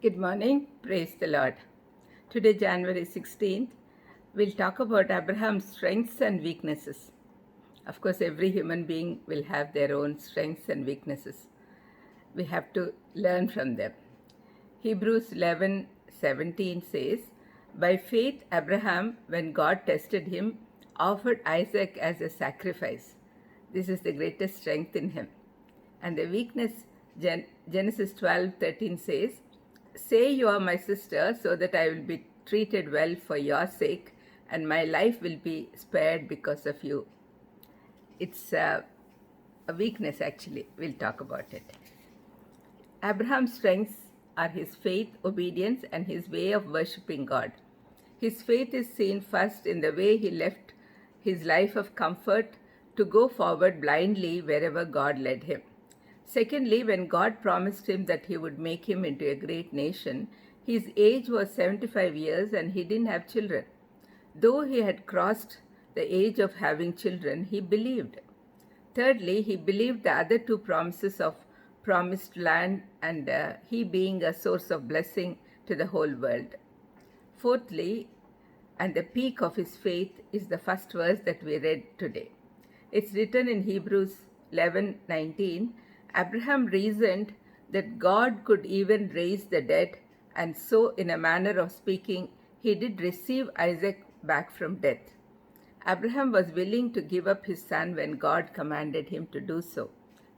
Good morning. Praise the Lord. Today, January 16th, we'll talk about Abraham's strengths and weaknesses. Of course, every human being will have their own strengths and weaknesses. We have to learn from them. Hebrews 11:17 says, "By faith, Abraham, when God tested him, offered Isaac as a sacrifice." This is the greatest strength in him. And the weakness, Genesis 12:13 says, "Say you are my sister, so that I will be treated well for your sake, and my life will be spared because of you." It's a weakness, actually. We'll talk about it. Abraham's strengths are his faith, obedience, and his way of worshipping God. His faith is seen first in the way he left his life of comfort to go forward blindly wherever God led him. Secondly, when God promised him that he would make him into a great nation, his age was 75 years and he didn't have children. Though he had crossed the age of having children, he believed. Thirdly, he believed the other two promises of promised land and he being a source of blessing to the whole world. Fourthly, and the peak of his faith is the first verse that we read today. It's written in Hebrews 11:19. Abraham reasoned that God could even raise the dead, and so, in a manner of speaking, he did receive Isaac back from death. Abraham was willing to give up his son when God commanded him to do so.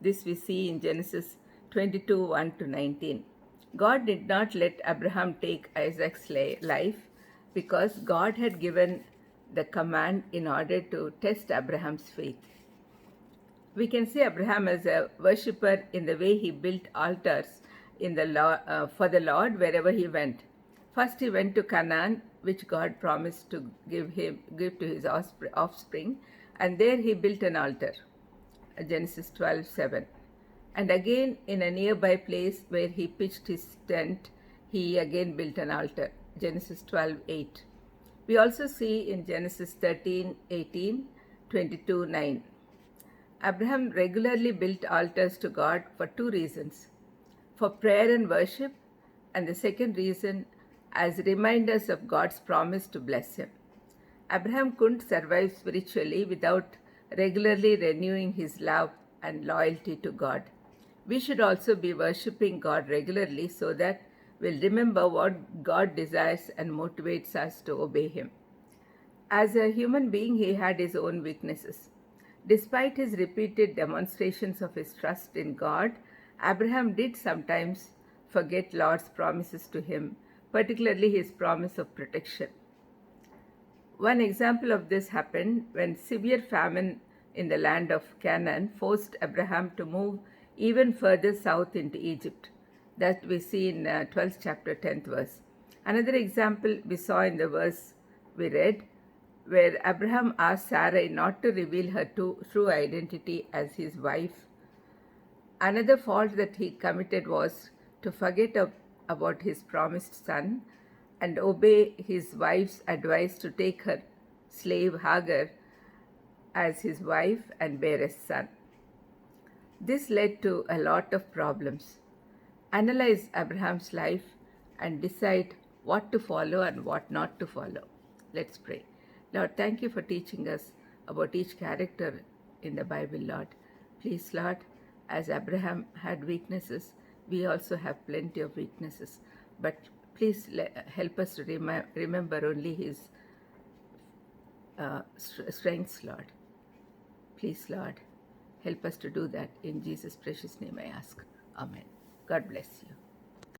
This we see in Genesis 22:1-19. God did not let Abraham take Isaac's life because God had given the command in order to test Abraham's faith. We can see Abraham as a worshipper in the way he built altars for the Lord wherever he went. First, he went to Canaan, which God promised to give to his offspring, and there he built an altar. Genesis 12:7. And again, in a nearby place where he pitched his tent, he again built an altar. Genesis 12:8. We also see in Genesis 13:18, 22:9. Abraham regularly built altars to God for two reasons: for prayer and worship, and the second reason, as reminders of God's promise to bless him. Abraham couldn't survive spiritually without regularly renewing his love and loyalty to God. We should also be worshipping God regularly so that we'll remember what God desires and motivates us to obey him. As a human being, he had his own weaknesses. Despite his repeated demonstrations of his trust in God, Abraham did sometimes forget Lord's promises to him, particularly his promise of protection. One example of this happened when severe famine in the land of Canaan forced Abraham to move even further south into Egypt. That we see in 12th chapter, 10th verse. Another example we saw in the verse we read, where Abraham asked Sarai not to reveal her true identity as his wife. Another fault that he committed was to forget about his promised son and obey his wife's advice to take her slave Hagar as his wife and bear a son. This led to a lot of problems. Analyze Abraham's life and decide what to follow and what not to follow. Let's pray. Lord, thank you for teaching us about each character in the Bible, Lord. Please, Lord, as Abraham had weaknesses, we also have plenty of weaknesses. But please help us to remember only his strengths, Lord. Please, Lord, help us to do that. In Jesus' precious name I ask. Amen. God bless you.